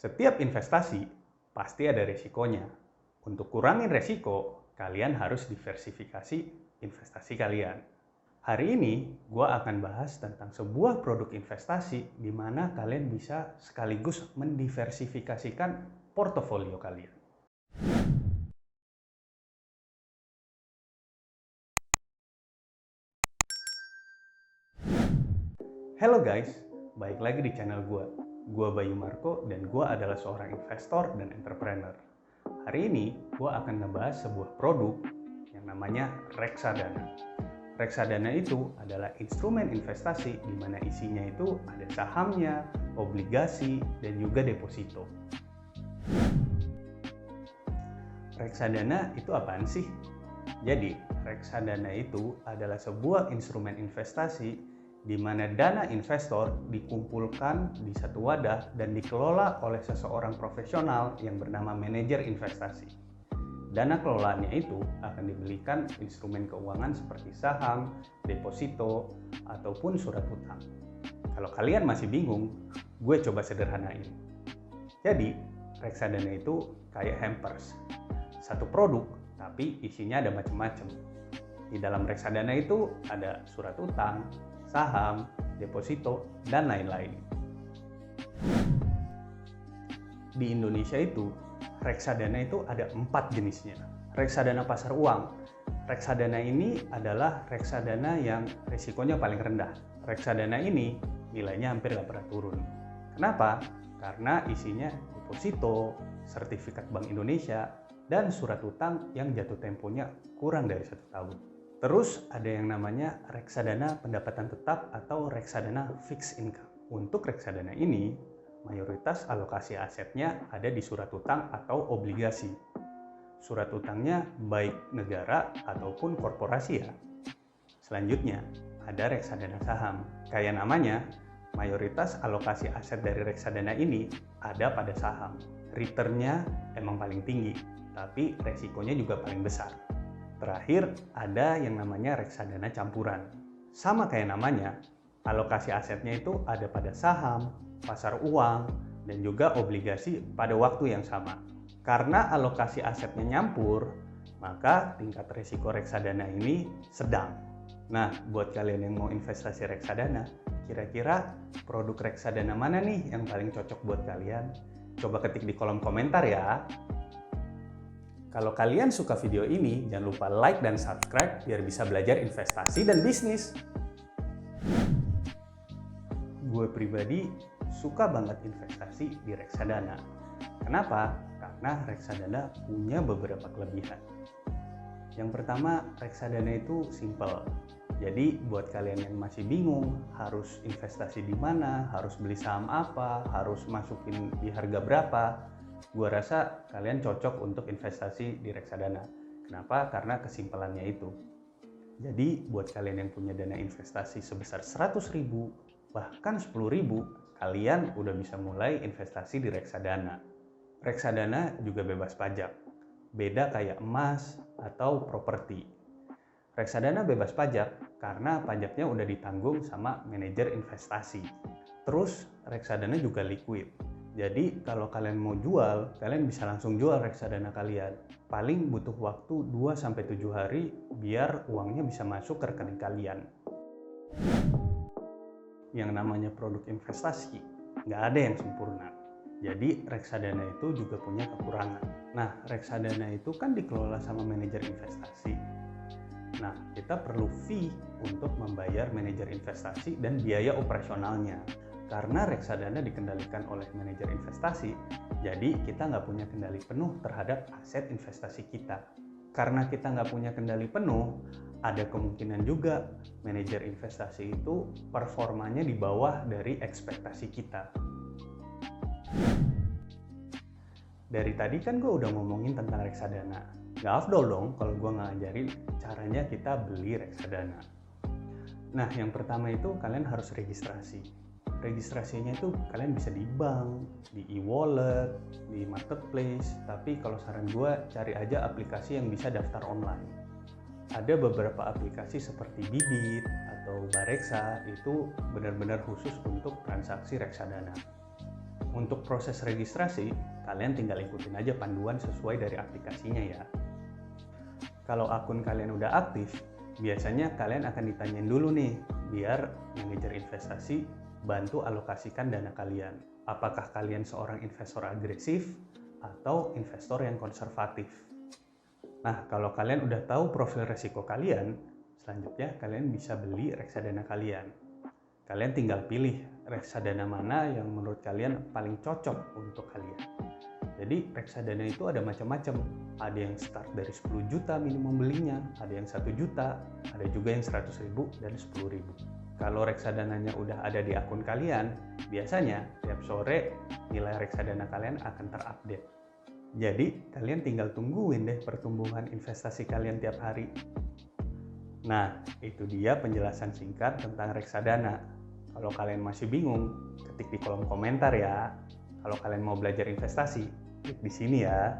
Setiap investasi pasti ada resikonya. Untuk kurangin resiko, kalian harus diversifikasi investasi kalian. Hari ini, gue akan bahas tentang sebuah produk investasi di mana kalian bisa sekaligus mendiversifikasikan portofolio kalian. Hello guys, balik lagi di channel gue. Gue Bayu Marco dan gue adalah seorang investor dan entrepreneur. Hari ini gue akan ngebahas sebuah produk yang namanya reksadana. Reksadana itu adalah instrumen investasi di mana isinya itu ada sahamnya, obligasi, dan juga deposito. Reksadana itu apaan sih? Jadi, reksadana itu adalah sebuah instrumen investasi di mana dana investor dikumpulkan di satu wadah dan dikelola oleh seseorang profesional yang bernama manajer investasi. Dana kelolaannya itu akan dibelikan instrumen keuangan seperti saham, deposito, ataupun surat utang. Kalau kalian masih bingung, gue coba sederhanain. Jadi, reksadana itu kayak hampers. Satu produk, tapi isinya ada macam-macam. Di dalam reksadana itu ada surat utang, saham, deposito, dan lain-lain. Di Indonesia itu, reksadana itu ada 4 jenisnya. Reksadana pasar uang. Reksadana ini adalah reksadana yang risikonya paling rendah. Reksadana ini nilainya hampir nggak pernah turun. Kenapa? Karena isinya deposito, sertifikat Bank Indonesia, dan surat utang yang jatuh temponya kurang dari 1 tahun. Terus ada yang namanya reksadana pendapatan tetap atau reksadana fixed income. Untuk reksadana ini, mayoritas alokasi asetnya ada di surat utang atau obligasi. Surat utangnya baik negara ataupun korporasi ya. Selanjutnya, ada reksadana saham. Kayak namanya, mayoritas alokasi aset dari reksadana ini ada pada saham. Returnnya emang paling tinggi, tapi resikonya juga paling besar. Terakhir, ada yang namanya reksadana campuran. Sama kayak namanya, alokasi asetnya itu ada pada saham, pasar uang, dan juga obligasi pada waktu yang sama. Karena alokasi asetnya nyampur, maka tingkat risiko reksadana ini sedang. Nah, buat kalian yang mau investasi reksadana, kira-kira produk reksadana mana nih yang paling cocok buat kalian? Coba ketik di kolom komentar ya. Kalau kalian suka video ini, jangan lupa like dan subscribe biar bisa belajar investasi dan bisnis. Gue pribadi suka banget investasi di reksadana. Kenapa? Karena reksadana punya beberapa kelebihan. Yang pertama, reksadana itu simple. Jadi buat kalian yang masih bingung harus investasi di mana, harus beli saham apa, harus masukin di harga berapa, gue rasa kalian cocok untuk investasi di reksadana. Kenapa? Karena kesimpulannya itu. Jadi buat kalian yang punya dana investasi sebesar 100.000 bahkan 10.000, kalian udah bisa mulai investasi di reksadana. Reksadana juga bebas pajak. Beda kayak emas atau properti. Reksadana bebas pajak karena pajaknya udah ditanggung sama manajer investasi. Terus reksadana juga liquid. Jadi kalau kalian mau jual, kalian bisa langsung jual reksadana kalian. Paling butuh waktu 2-7 hari biar uangnya bisa masuk ke rekening kalian. Yang namanya produk investasi, nggak ada yang sempurna. Jadi reksadana itu juga punya kekurangan. Nah, reksadana itu kan dikelola sama manajer investasi. Nah, kita perlu fee untuk membayar manajer investasi dan biaya operasionalnya. Karena reksadana dikendalikan oleh manajer investasi, jadi kita nggak punya kendali penuh terhadap aset investasi kita. Karena kita nggak punya kendali penuh, ada kemungkinan juga manajer investasi itu performanya di bawah dari ekspektasi kita. Dari tadi kan gue udah ngomongin tentang reksadana. Nggak afdol dong kalau gue ngajarin caranya kita beli reksadana. Nah, yang pertama itu kalian harus registrasi. Registrasinya itu kalian bisa di bank, di e-wallet, di marketplace, tapi kalau saran gue cari aja aplikasi yang bisa daftar online. Ada beberapa aplikasi seperti Bibit atau Bareksa itu benar-benar khusus untuk transaksi reksadana. Untuk proses registrasi, kalian tinggal ikutin aja panduan sesuai dari aplikasinya ya. Kalau akun kalian udah aktif, biasanya kalian akan ditanyain dulu nih, biar manajer investasi bantu alokasikan dana kalian. Apakah kalian seorang investor agresif atau investor yang konservatif? Nah, kalau kalian udah tahu profil resiko kalian, selanjutnya kalian bisa beli reksadana kalian. Kalian tinggal pilih reksadana mana yang menurut kalian paling cocok untuk kalian. Jadi reksadana itu ada macam-macam. Ada yang start dari 10 juta minimum belinya, ada yang 1 juta, ada juga yang 100 ribu dan 10 ribu. Kalau reksadananya udah ada di akun kalian, biasanya tiap sore nilai reksadana kalian akan terupdate. Jadi kalian tinggal tungguin deh pertumbuhan investasi kalian tiap hari. Nah, itu dia penjelasan singkat tentang reksadana. Kalau kalian masih bingung, ketik di kolom komentar ya. Kalau kalian mau belajar investasi, klik di sini ya.